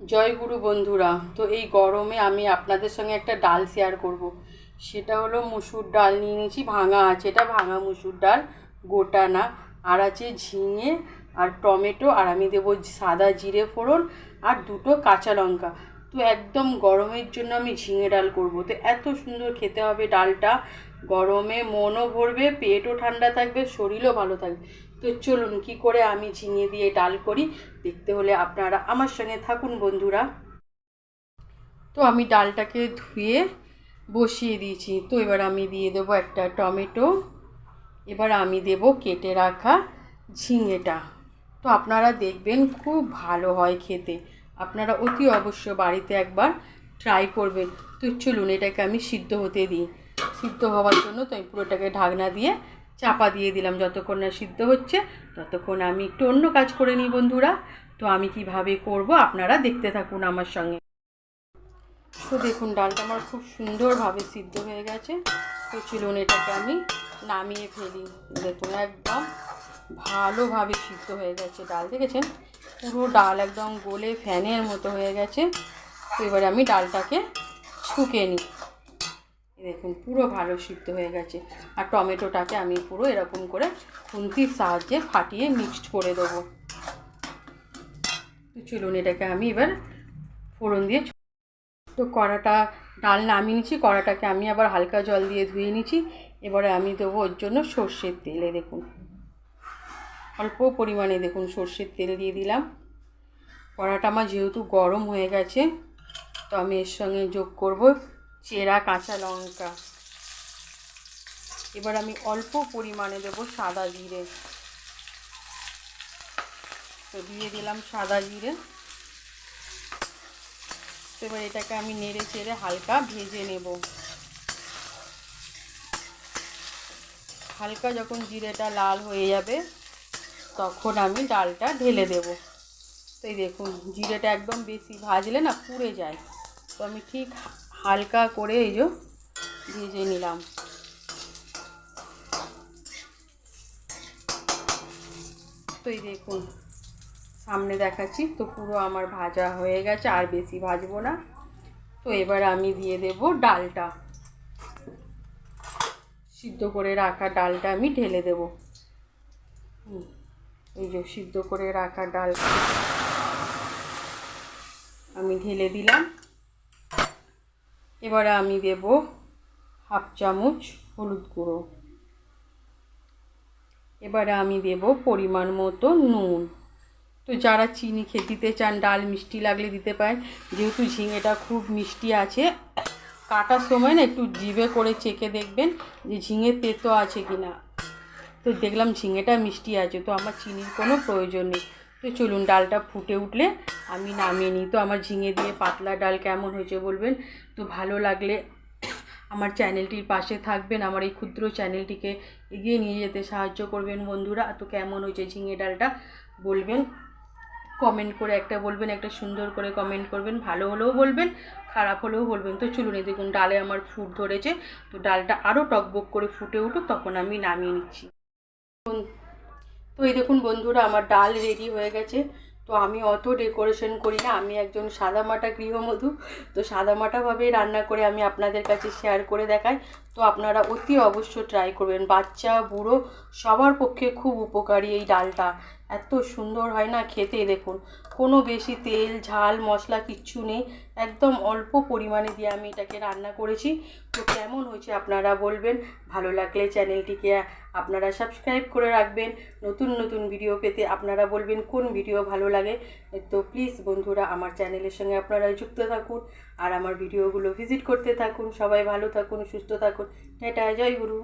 জয় গুরু বন্ধুরা। তো এই গরমে আমি আপনাদের সঙ্গে একটা ডাল শেয়ার করব। সেটা হলো মুসুর ডাল নিয়ে নিয়েছি, ভাঙা আছে, এটা ভাঙা মুসুর ডাল, গোটা না। আর আছে ঝিঙে আর টমেটো, আর আমি দেবো সাদা জিরে ফোড়ন আর দুটো কাঁচা লঙ্কা। তো একদম গরমের জন্য আমি ঝিঙে ডাল করব। তো এত সুন্দর খেতে হবে ডালটা, গরমে মনও ভরবে, পেটও ঠান্ডা থাকবে, শরীরও ভালো থাকবে। তো চলুন কী করে আমি ঝিঙে দিয়ে ডাল করি দেখতে হলে আপনারা আমার সঙ্গে থাকুন বন্ধুরা। তো আমি ডালটাকে ধুয়ে বসিয়ে দিয়েছি। তো এবার আমি দিয়ে দেবো একটা টমেটো, এবার আমি দেব কেটে রাখা ঝিঙেটা। তো আপনারা দেখবেন খুব ভালো হয় খেতে, আপনারা অতি অবশ্য বাড়িতে একবার ট্রাই করবেন। তো চলুন এটাকে আমি সিদ্ধ হতে দিই। সিদ্ধ হওয়ার জন্য তো আমি পুরোটাকে ঢাকনা দিয়ে চাপা দিয়ে দিলাম। যতক্ষণ না সিদ্ধ হচ্ছে ততক্ষণ আমি একটু অন্য কাজ করে নিই বন্ধুরা। তো আমি কিভাবে করব আপনারা দেখতে থাকুন আমার সঙ্গে। তো দেখুন ডালটা আমার খুব সুন্দরভাবে সিদ্ধ হয়ে গেছে। তো চলুন এটাকে আমি নামিয়ে ফেলি। দেখুন একদম ভালোভাবে সিদ্ধ হয়ে গেছে ডাল, দেখেছেন পুরো ডাল একদম গলে ফ্যানের মতো হয়ে গেছে। তো এবারে আমি ডালটাকে ছুঁকে নিই। দেখুন পুরো ভালো সিদ্ধ হয়ে গেছে। আর টমেটোটাকে আমি পুরো এরকম করে খুন্তির সাহায্যে ফাটিয়ে মিক্সড করে দেবো। তো চলুন এটাকে আমি এবার ফোড়ন দিয়ে, তো কড়াটা ডাল নামিয়ে নিচ্ছি, কড়াটাকে আমি আবার হালকা জল দিয়ে ধুয়ে নিচ্ছি। এবারে আমি দেবো ওর জন্য সর্ষের তেলে, দেখুন অল্প পরিমাণে দেখুন সর্ষের তেল দিয়ে দিলাম। কড়াটা আমার যেহেতু গরম হয়ে গেছে, তো আমি এর সঙ্গে যোগ করব চেরা কাঁচা লঙ্কা। এবার আমি অল্প পরিমাণে দেবো সাদা জিরে। তো দিয়ে দিলাম সাদা জিরে। তো এবার এটাকে আমি নেড়ে চেড়ে হালকা ভেজে নেব। হালকা যখন জিরেটা লাল হয়ে যাবে তখন আমি ডালটা ঢেলে দেব। তো এই দেখুন জিরেটা একদম বেশি ভাজলে না পুড়ে যায়, তো আমি ঠিক হালকা করে এই যে ভেজে নিলাম। তো এই দেখুন সামনে দেখাচ্ছি, তো পুরো আমার ভাজা হয়ে গেছে, আর বেশি ভাজবো না। তো এবার আমি দিয়ে দেব ডালটা, সিদ্ধ করে রাখা ডালটা আমি ঢেলে দেব। এই যে সিদ্ধ করে রাখা ডালটা আমি ঢেলে দিলাম। এবারে আমি দেব হাফ চামচ হলুদ গুঁড়ো। এবারে আমি দেব পরিমাণ মতো নুন। তো যারা চিনি দিতে চান, ডাল মিষ্টি লাগলে দিতে পারেন। যেহেতু ঝিঙেটা খুব মিষ্টি আছে, কাটার সময় না একটু জিভে করে চেখে দেখবেন যে ঝিঙে তেতো আছে কি না। তো দেখলাম ঝিঙেটা মিষ্টি আছে, তো আমার চিনির কোনো প্রয়োজন নেই। তো চলুন ডালটা ফুটে উঠলে আমি নামিয়ে নিই। তো আমার ঝিঙে দিয়ে পাতলা ডাল কেমন হয়েছে বলবেন। তো ভালো লাগলে আমার চ্যানেলটির পাশে থাকবেন, আমার এই ক্ষুদ্র চ্যানেলটিকে এগিয়ে নিয়ে যেতে সাহায্য করবেন বন্ধুরা। তো কেমন হয়েছে ঝিঙে ডালটা বলবেন, কমেন্ট করে একটা বলবেন, একটা সুন্দর করে কমেন্ট করবেন, ভালো হলেও বলবেন, খারাপ হলেও বলবেন। তো চলুন এই দেখুন ডালে আমার ফুট ধরেছে। তো ডালটা আরও টকবক করে ফুটে উঠুক, তখন আমি নামিয়ে নিচ্ছি। তো এই দেখুন বন্ধুরা আমার ডাল রেডি হয়ে গেছে। তো আমি অত ডেকোরেশন করি না, আমি একজন সাদামাটা গৃহবধূ। তো সাদামাটাভাবেই রান্না করে আমি আপনাদের কাছে শেয়ার করে দেখাই। তো আপনারা অতি অবশ্য ট্রাই করবেন, বাচ্চা বুড়ো সবার পক্ষে খুব উপকারী এই ডালটা। এত সুন্দর হয় না খেতে, দেখুন কোনো বেশি তেল ঝাল মশলা কিচ্ছু নেই, একদম অল্প পরিমাণে দিয়ে আমি এটাকে রান্না করেছি। তো কেমন হয়েছে আপনারা বলবেন, ভালো লাগলে চ্যানেলটিকে আপনারা সাবস্ক্রাইব করে রাখবেন। নতুন নতুন ভিডিও পেতে আপনারা বলবেন কোন ভিডিও ভালো লাগে। তো প্লিজ বন্ধুরা আমার চ্যানেলের সঙ্গে আপনারা যুক্ত থাকুন আর আমার ভিডিওগুলো ভিজিট করতে থাকুন। সবাই ভালো থাকুন, সুস্থ থাকুন। টাটা, জয় গুরু।